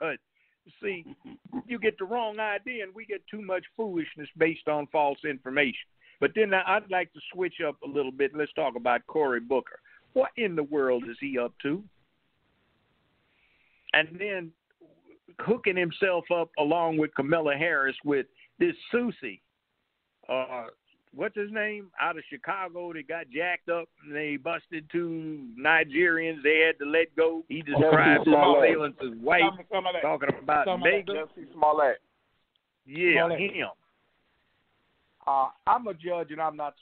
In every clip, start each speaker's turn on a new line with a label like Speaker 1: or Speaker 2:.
Speaker 1: But see, you get the wrong idea, and we get too much foolishness based on false information. But then I'd like to switch up a little bit. Let's talk about Cory Booker. What in the world is he up to? And then hooking himself up along with Kamala Harris with this Susie, what's his name, out of Chicago that got jacked up and they busted two Nigerians. They had to let go. He described surveillance as white, talking about Megan.
Speaker 2: Jussie Smollett.
Speaker 1: Yeah, Smollett. Him.
Speaker 2: I'm a judge, and I'm not.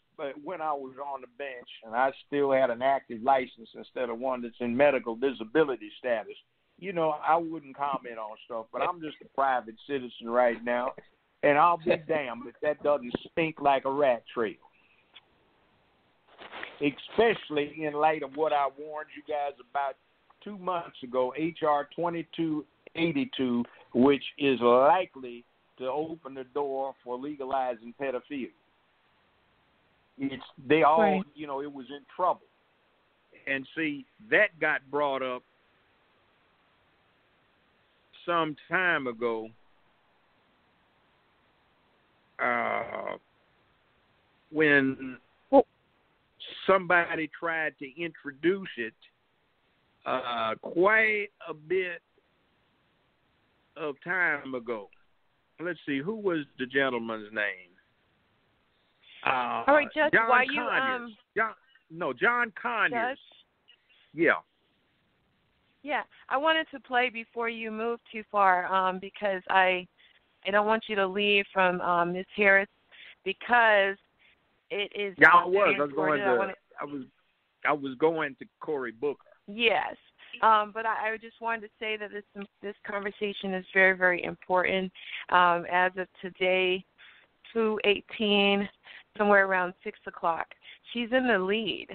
Speaker 2: When I was on the bench, and I still had an active license instead of one that's in medical disability status, I wouldn't comment on stuff. But I'm just a private citizen right now, and I'll be damned if that doesn't stink like a rat trail. Especially in light of what I warned you guys about 2 months ago, H.R. 2282, which is likely to open the door for legalizing pedophilia. They all, right. It was in trouble.
Speaker 1: And see, that got brought up some time ago. When somebody tried to introduce it quite a bit of time ago. Let's see, who was the gentleman's name?
Speaker 3: All right, Judge,
Speaker 1: John
Speaker 3: why
Speaker 1: Conyers.
Speaker 3: you
Speaker 1: John Conyers.
Speaker 3: Judge?
Speaker 1: Yeah.
Speaker 3: Yeah, I wanted to play before you move too far because I don't want you to leave from Ms. Harris because it is.
Speaker 1: Yeah, I was going to Cory Booker.
Speaker 3: Yes. But I just wanted to say that this conversation is very, very important. As of today, 2:18, somewhere around 6 o'clock, she's in the lead,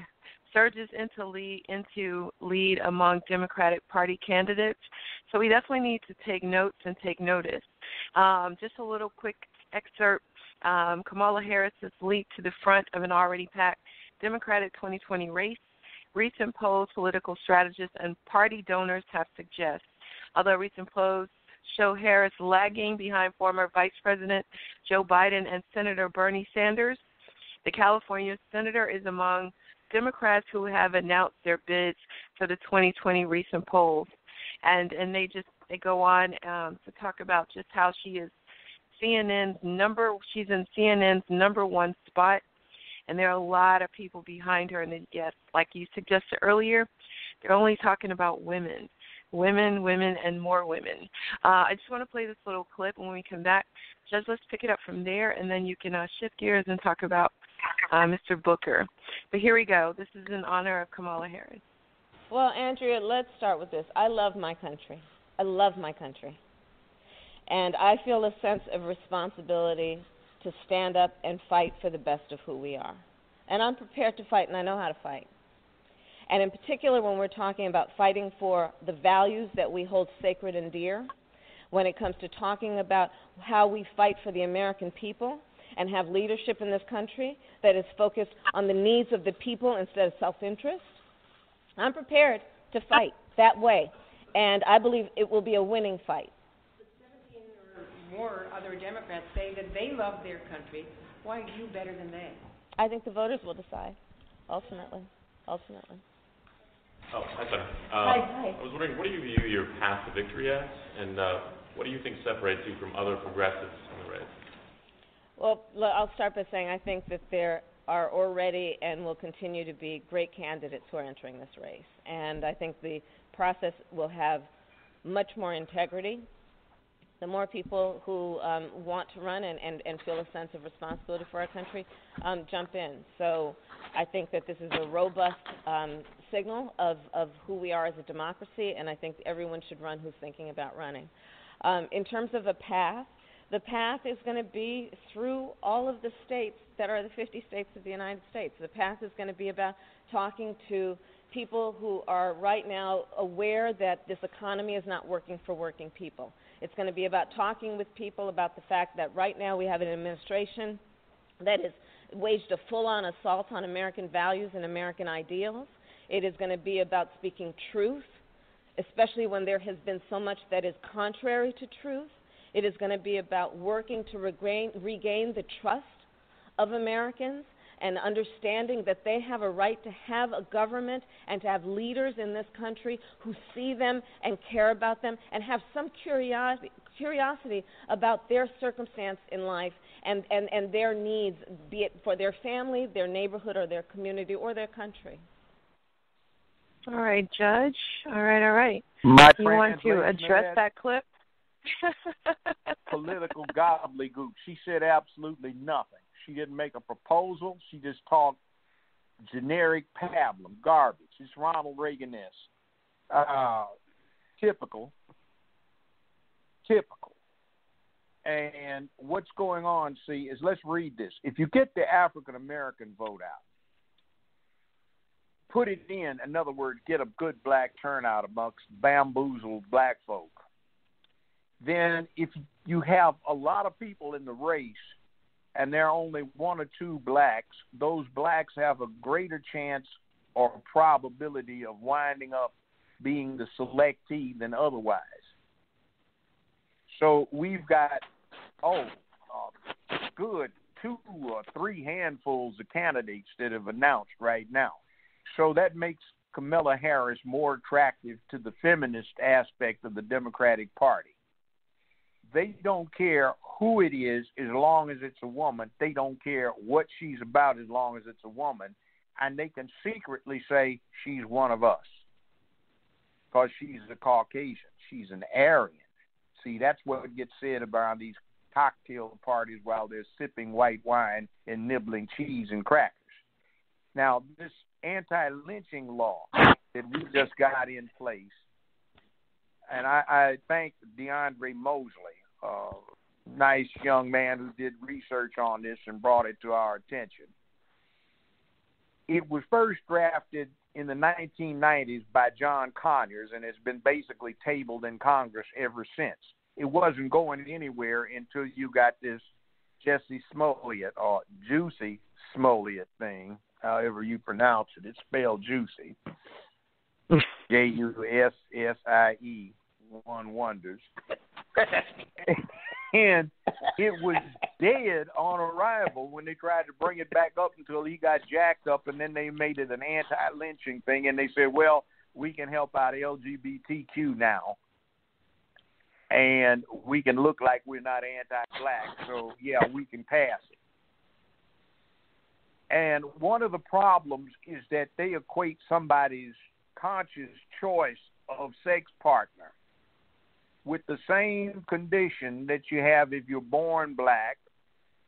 Speaker 3: surges into lead among Democratic Party candidates. So we definitely need to take notes and take notice. Just a little quick excerpt. Kamala Harris is lead to the front of an already packed Democratic 2020 race. Recent polls, political strategists, and party donors have suggested. Although recent polls show Harris lagging behind former Vice President Joe Biden and Senator Bernie Sanders, the California senator is among Democrats who have announced their bids for the 2020 recent polls. And they go on to talk about just how she's in CNN's number one spot. And there are a lot of people behind her. And then, yes, like you suggested earlier, they're only talking about women, and more women. I just want to play this little clip. When we come back, Judge, let's pick it up from there, and then you can shift gears and talk about Mr. Booker. But here we go. This is in honor of Kamala Harris.
Speaker 4: Well, Andrea, let's start with this. I love my country. I love my country. And I feel a sense of responsibility to stand up and fight for the best of who we are. And I'm prepared to fight, and I know how to fight. And in particular, when we're talking about fighting for the values that we hold sacred and dear, when it comes to talking about how we fight for the American people and have leadership in this country that is focused on the needs of the people instead of self-interest, I'm prepared to fight that way. And I believe it will be a winning fight.
Speaker 5: More other Democrats say that they love their country. Why are you better than they?
Speaker 4: I think the voters will decide, ultimately.
Speaker 6: Oh, hi, Senator.
Speaker 4: Hi.
Speaker 6: I was wondering, what do you view your path to victory as, and what do you think separates you from other progressives in the race?
Speaker 4: Well, I'll start by saying I think that there are already and will continue to be great candidates who are entering this race. And I think the process will have much more integrity. The more people who want to run and feel a sense of responsibility for our country jump in. So I think that this is a robust signal of who we are as a democracy, and I think everyone should run who's thinking about running. In terms of a path, the path is going to be through all of the states that are the 50 states of the United States. The path is going to be about talking to people who are right now aware that this economy is not working for working people. It's going to be about talking with people about the fact that right now we have an administration that has waged a full-on assault on American values and American ideals. It is going to be about speaking truth especially when there has been so much that is contrary to truth. It is going to be about working to regain the trust of Americans and understanding that they have a right to have a government and to have leaders in this country who see them and care about them and have some curiosity about their circumstance in life and their needs, be it for their family, their neighborhood, or their community, or their country.
Speaker 3: All right, Judge. All right.
Speaker 2: My
Speaker 3: you
Speaker 2: friend,
Speaker 3: want to address that clip?
Speaker 2: Political gobbledygook. She said absolutely nothing. She didn't make a proposal. She just talked generic pablum, garbage. It's Ronald Reagan-esque. Typical. And what's going on, see, is let's read this. If you get the African-American vote out, put it in other words, get a good black turnout amongst bamboozled black folk, then if you have a lot of people in the race and there are only one or two blacks, those blacks have a greater chance or probability of winding up being the selectee than otherwise. So we've got, good 2 or 3 handfuls of candidates that have announced right now. So that makes Kamala Harris more attractive to the feminist aspect of the Democratic Party. They don't care who it is as long as it's a woman. They don't care what she's about as long as it's a woman. And they can secretly say she's one of us because she's a Caucasian. She's an Aryan. See, that's what gets said about these cocktail parties while they're sipping white wine and nibbling cheese and crackers. Now, this anti-lynching law that we just got in place, and I thank DeAndre Mosley, a nice young man who did research on this and brought it to our attention. It was first drafted in the 1990s by John Conyers and has been basically tabled in Congress ever since. It wasn't going anywhere until you got this Jussie Smollett or Jussie Smollett thing, however you pronounce it. It's spelled Juicy. Jussie, one wonders. And it was dead on arrival when they tried to bring it back up until he got jacked up, and then they made it an anti-lynching thing, and they said, well, we can help out LGBTQ now, and we can look like we're not anti-black, so, yeah, we can pass it. And one of the problems is that they equate somebody's conscious choice of sex partner with the same condition that you have if you're born black,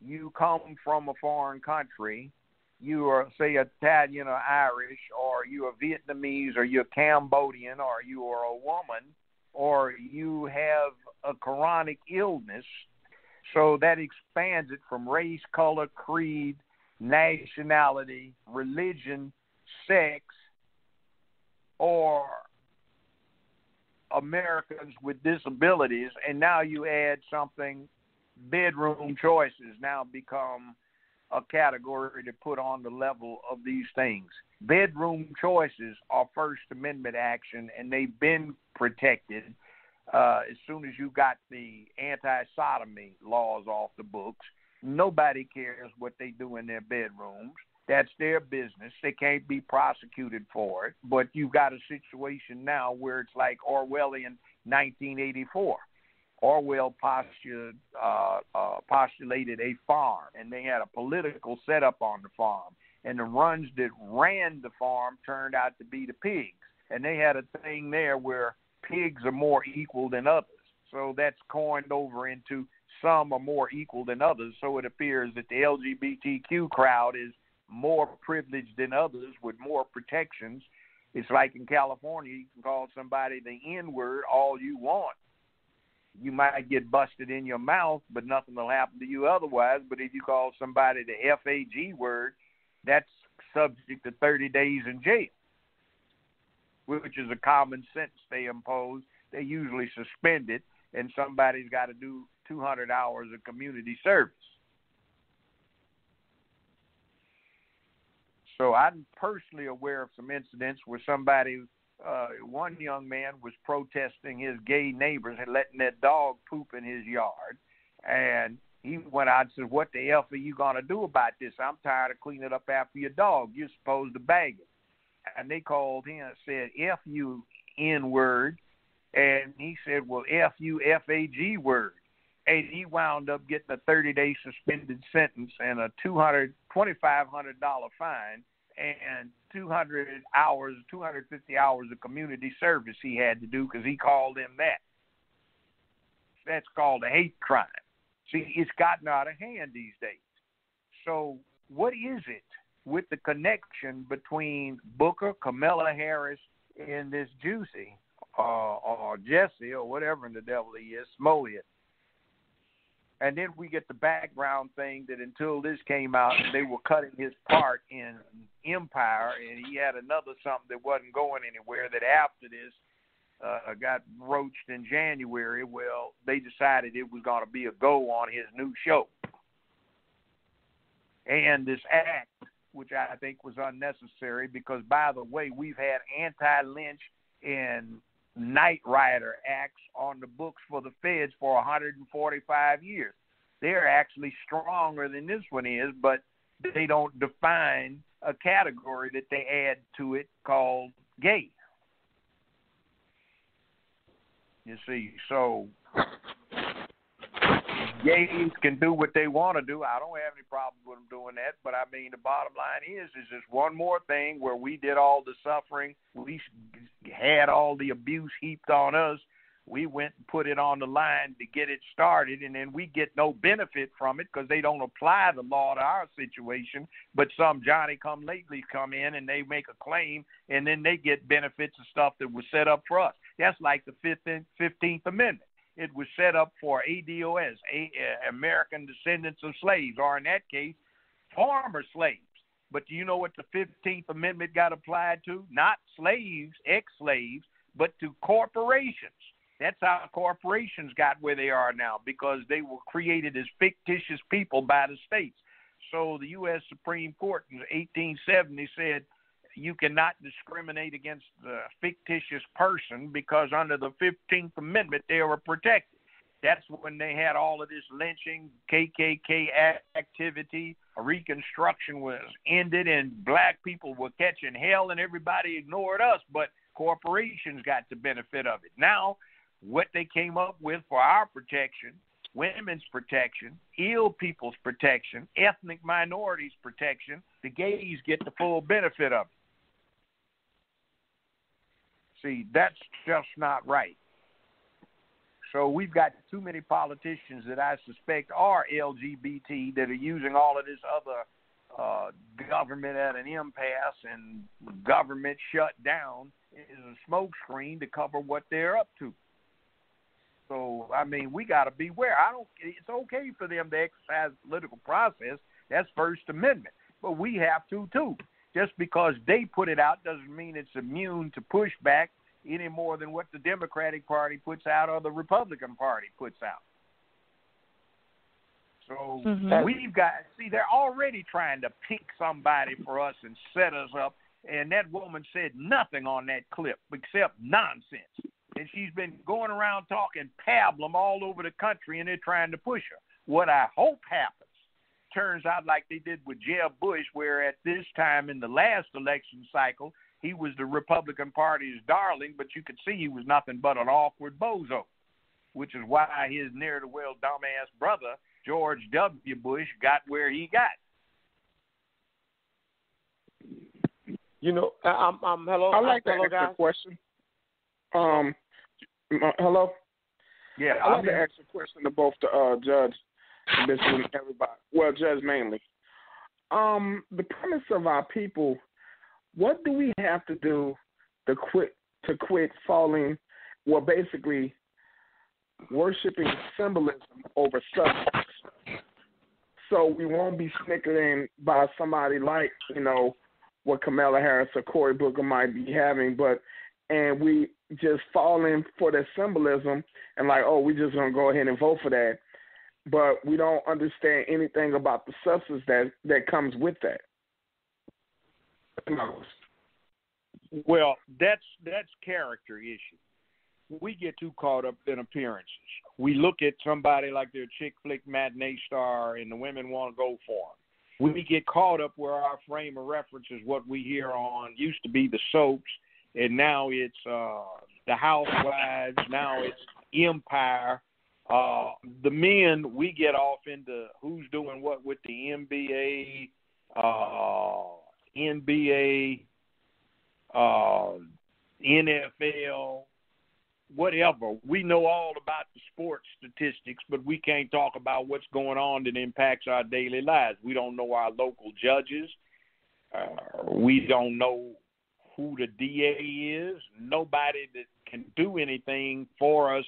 Speaker 2: you come from a foreign country, you are, say, Italian or Irish, or you are Vietnamese, or you're Cambodian, or you are a woman, or you have a chronic illness. So that expands it from race, color, creed, nationality, religion, sex, or Americans with disabilities, and now you add something, bedroom choices now become a category to put on the level of these things. Bedroom choices are First Amendment action, and they've been protected as soon as you got the anti-sodomy laws off the books. Nobody cares what they do in their bedrooms. That's their business. They can't be prosecuted for it. But you've got a situation now where it's like Orwellian 1984. Orwell postulated a farm, and they had a political setup on the farm. And the ones that ran the farm turned out to be the pigs. And they had a thing there where pigs are more equal than others. So that's coined over into some are more equal than others. So it appears that the LGBTQ crowd is more privileged than others with more protections. It's like in California, you can call somebody the N-word all you want. You might get busted in your mouth, but nothing will happen to you otherwise. But if you call somebody the F-A-G word, that's subject to 30 days in jail, which is a common sentence they impose. They usually suspend it, and somebody's got to do 200 hours of community service. So I'm personally aware of some incidents where somebody one young man was protesting his gay neighbors and letting their dog poop in his yard. And he went out and said, what the F are you going to do about this? I'm tired of cleaning up after your dog. You're supposed to bag it. And they called him and said, F you N-word. And he said, well, F you F-A-G word. And he wound up getting a 30-day suspended sentence and a $2,500 fine and 250 hours of community service he had to do because he called him that. That's called a hate crime. See, it's gotten out of hand these days. So what is it with the connection between Booker, Kamala Harris, and this Jussie or Jussie or whatever in the devil he is, Smollett? And then we get the background thing that until this came out, they were cutting his part in Empire, and he had another something that wasn't going anywhere that after this got broached in January. Well, they decided it was going to be a go on his new show. And this act, which I think was unnecessary because, by the way, we've had anti-lynch and Night Rider acts on the books for the feds for 145 years. They're actually stronger than this one is, but they don't define a category that they add to it called gay. You see, so gays can do what they want to do. I don't have any problem with them doing that, but I mean, the bottom line is just one more thing where we did all the suffering, we had all the abuse heaped on us, we went and put it on the line to get it started, and then we get no benefit from it because they don't apply the law to our situation, but some Johnny-come-latelys come in and they make a claim, and then they get benefits of stuff that was set up for us. That's like the 15th Amendment. It was set up for ADOS, American Descendants of Slaves, or in that case, former slaves. But do you know what the 15th Amendment got applied to? Not slaves, ex-slaves, but to corporations. That's how corporations got where they are now, because they were created as fictitious people by the states. So the U.S. Supreme Court in 1870 said, you cannot discriminate against the fictitious person because under the 15th Amendment they were protected. That's when they had all of this lynching, KKK activity, Reconstruction was ended, and black people were catching hell and everybody ignored us, but corporations got the benefit of it. Now, what they came up with for our protection, women's protection, ill people's protection, ethnic minorities protection, the gays get the full benefit of it. See, that's just not right. So we've got too many politicians that I suspect are LGBT that are using all of this other government at an impasse and government shut down is a smokescreen to cover what they're up to. So, I mean, we got to beware. It's okay for them to exercise the political process. That's First Amendment. But we have to, too. Just because they put it out doesn't mean it's immune to pushback any more than what the Democratic Party puts out or the Republican Party puts out. So we've got, they're already trying to pick somebody for us and set us up, and that woman said nothing on that clip except nonsense. And she's been going around talking pablum all over the country, and they're trying to push her. What I hope happens, turns out like they did with Jeb Bush, where at this time in the last election cycle, he was the Republican Party's darling, but you could see he was nothing but an awkward bozo, which is why his ne'er-do-well dumbass brother, George W. Bush, got where he got.
Speaker 7: You know, hello.
Speaker 8: I'd like to ask
Speaker 7: guys.
Speaker 8: a question. Hello?
Speaker 2: Yeah,
Speaker 8: I'd like to ask a question to both the judge and everybody. Well, judge mainly. The premise of our people, what do we have to do to quit falling, well, basically worshiping symbolism over substance? So we won't be snickered in by somebody like, you know, what Kamala Harris or Cory Booker might be having, and we just fall in for that symbolism and like, oh, we just going to go ahead and vote for that. But we don't understand anything about the substance that comes with that.
Speaker 1: Well, that's character issue. We get too caught up in appearances. We look at somebody like their chick flick matinee star, and the women want to go for them. We get caught up where our frame of reference is what we hear on, used to be the soaps, and now it's the Housewives, now it's Empire. The men, we get off into who's doing what with the NBA, NBA, NFL, whatever. We know all about the sports statistics, but we can't talk about what's going on that impacts our daily lives. We don't know our local judges. We don't know who the DA is. Nobody that can do anything for us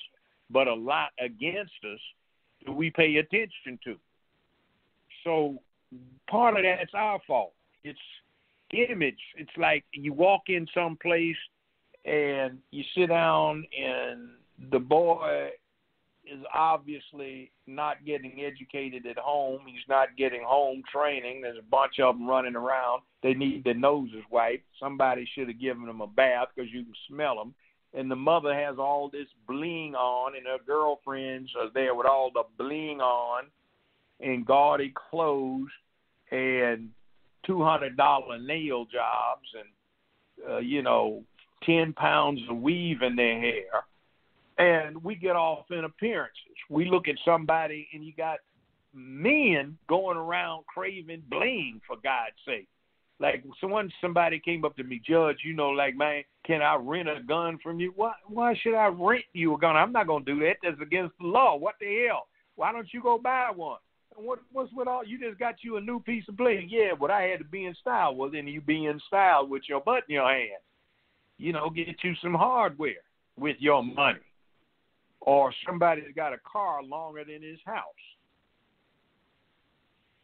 Speaker 1: but a lot against us do we pay attention to. So part of that's our fault. It's image. It's like you walk in some place and you sit down and the boy is obviously not getting educated at home. He's not getting home training. There's a bunch of them running around. They need their noses wiped. Somebody should have given them a bath because you can smell them. And the mother has all this bling on, and her girlfriends are there with all the bling on and gaudy clothes and $200 nail jobs and, 10 pounds of weave in their hair. And we get off in appearances. We look at somebody, and you got men going around craving bling, for God's sake. Like, somebody came up to me, Judge, man, can I rent a gun from you? Why should I rent you a gun? I'm not going to do that. That's against the law. What the hell? Why don't you go buy one? What's with all? You just got you a new piece of bling. Yeah, but I had to be in style. Well, then you be in style with your butt in your hand. Get you some hardware with your money. Or somebody's got a car longer than his house.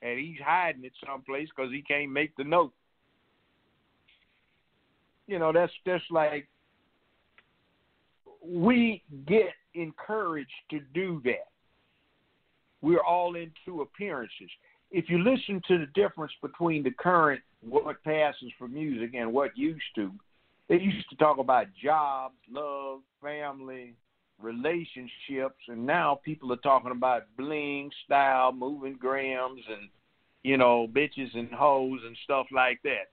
Speaker 1: And he's hiding it someplace because he can't make the note. That's just like we get encouraged to do that. We're all into appearances. If you listen to the difference between the current, what passes for music, and what used to, they used to talk about jobs, love, family, relationships, and now people are talking about bling, style, moving grams, and, bitches and hoes and stuff like that.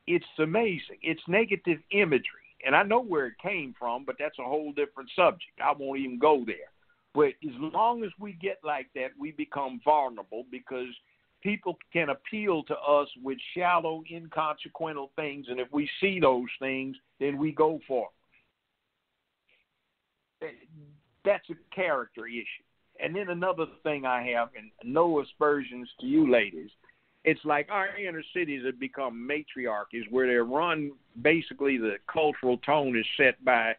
Speaker 1: It's amazing. It's negative imagery. And I know where it came from, but that's a whole different subject. I won't even go there. But as long as we get like that, we become vulnerable because people can appeal to us with shallow, inconsequential things. And if we see those things, then we go for them. That's a character issue. And then another thing I have, and no aspersions to you ladies, it's like our inner cities have become matriarchies where they're run, basically the cultural tone is set by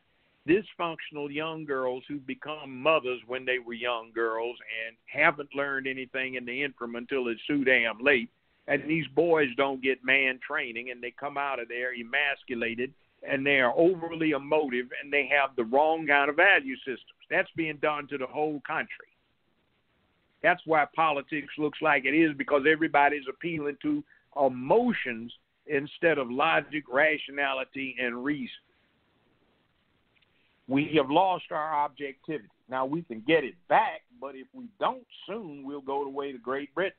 Speaker 1: dysfunctional young girls who become mothers when they were young girls and haven't learned anything in the interim until it's too damn late. And these boys don't get man training, and they come out of there emasculated, and they are overly emotive, and they have the wrong kind of value systems. That's being done to the whole country. That's why politics looks like it is, because everybody's appealing to emotions instead of logic, rationality, and reason. We have lost our objectivity. Now, we can get it back, but if we don't soon, we'll go the way of Great Britain.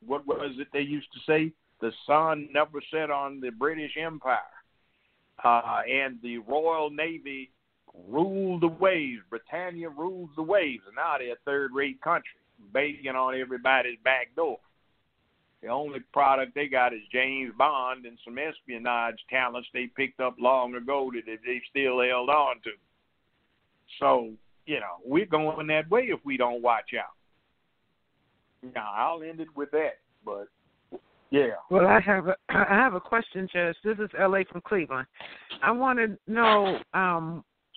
Speaker 1: What was it they used to say? The sun never set on the British Empire. And the Royal Navy ruled the waves. Britannia rules the waves. And now they're a third-rate country, begging on everybody's back door. The only product they got is James Bond and some espionage talents they picked up long ago that they still held on to. So, we're going that way if we don't watch out. Now, I'll end it with that, but yeah.
Speaker 9: Well, I have a question, Judge. This is L.A. from Cleveland. I want to know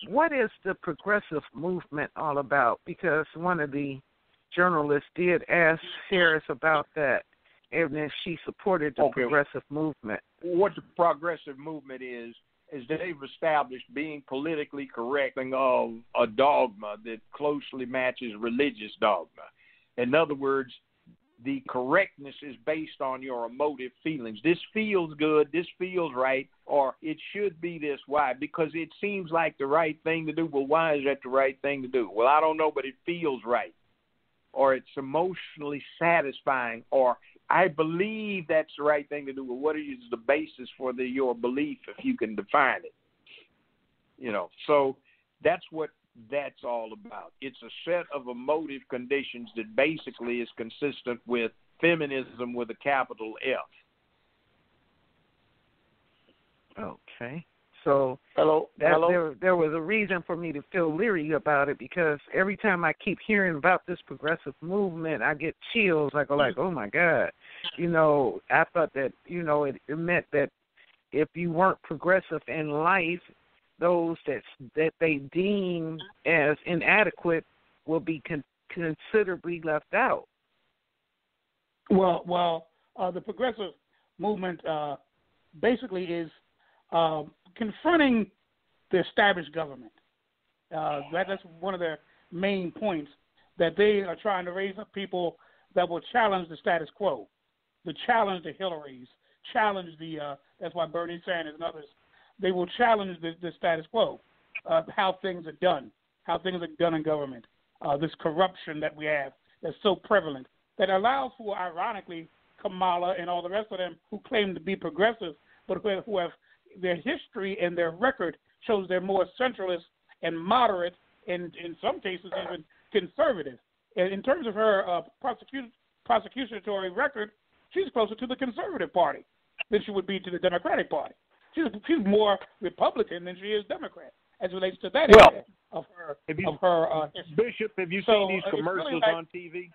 Speaker 9: what is the progressive movement all about? Because one of the journalists did ask Harris about that, and then she supported the progressive movement.
Speaker 1: What the progressive movement is they've established being politically correct of a dogma that closely matches religious dogma. In other words,
Speaker 2: the correctness is based on your emotive feelings. This feels good, this feels right, or it should be this. Why? Because it seems like the right thing to do. Well, why is that the right thing to do? Well, I don't know, but it feels right. Or it's emotionally satisfying, or I believe that's the right thing to do. Well, what is the basis for your belief if you can define it? You know, so that's what that's all about. It's a set of emotive conditions that basically is consistent with feminism with a capital F.
Speaker 9: Okay. So
Speaker 7: Hello.
Speaker 9: there was a reason for me to feel leery about it, because every time I keep hearing about this progressive movement, I get chills. I go like, oh, my God. You know, I thought that, you know, it meant that if you weren't progressive in life, those that they deem as inadequate will be considerably left out.
Speaker 10: Well, the progressive movement basically is confronting the established government. That's one of their main points, that they are trying to raise up people that will challenge the status quo, to challenge the Hillarys, challenge that's why Bernie Sanders and others, they will challenge the status quo, how things are done in government, this corruption that we have that's so prevalent, that allows for, ironically, Kamala and all the rest of them who claim to be progressive, but who have their history and their record shows they're more centralist and moderate, and in some cases even conservative. And in terms of her prosecutory record, she's closer to the Conservative Party than she would be to the Democratic Party. She's more Republican than she is Democrat, as relates to that area of her.
Speaker 2: Bishop, have you seen these commercials on TV?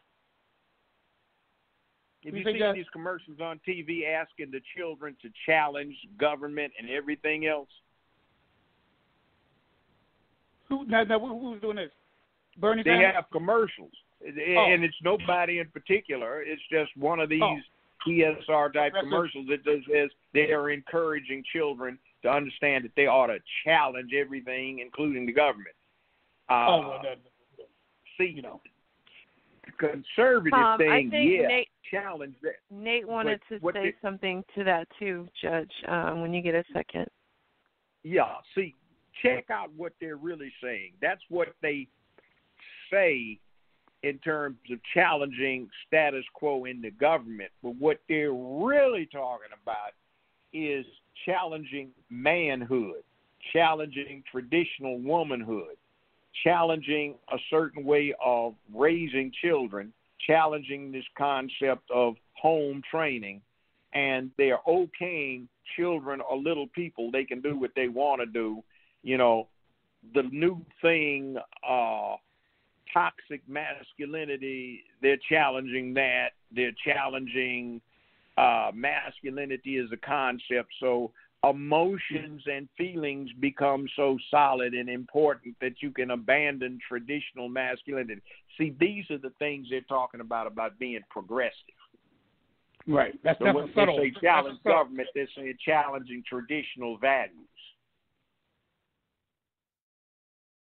Speaker 2: Have you seen these commercials on TV asking the children to challenge government and everything else?
Speaker 10: Who's doing this? Bernie
Speaker 2: Sanders? They have commercials, and it's nobody in particular. It's just one of these PSR-type commercials that says they are encouraging children to understand that they ought to challenge everything, including the government. Conservative thing, challenge that.
Speaker 3: Nate wanted to say something to that too, Judge, when you get a second.
Speaker 2: Yeah, see, check out what they're really saying. That's what they say in terms of challenging status quo in the government. But what they're really talking about is challenging manhood, challenging traditional womanhood, challenging a certain way of raising children, challenging this concept of home training, and they're okaying children or little people. They can do what they want to do. You know, the new thing, toxic masculinity, they're challenging that. They're challenging masculinity as a concept. So emotions and feelings become so solid and important that you can abandon traditional masculinity. See, these are the things they're talking about being progressive.
Speaker 10: Right. That's
Speaker 2: when they say challenge government, they're saying challenging traditional values.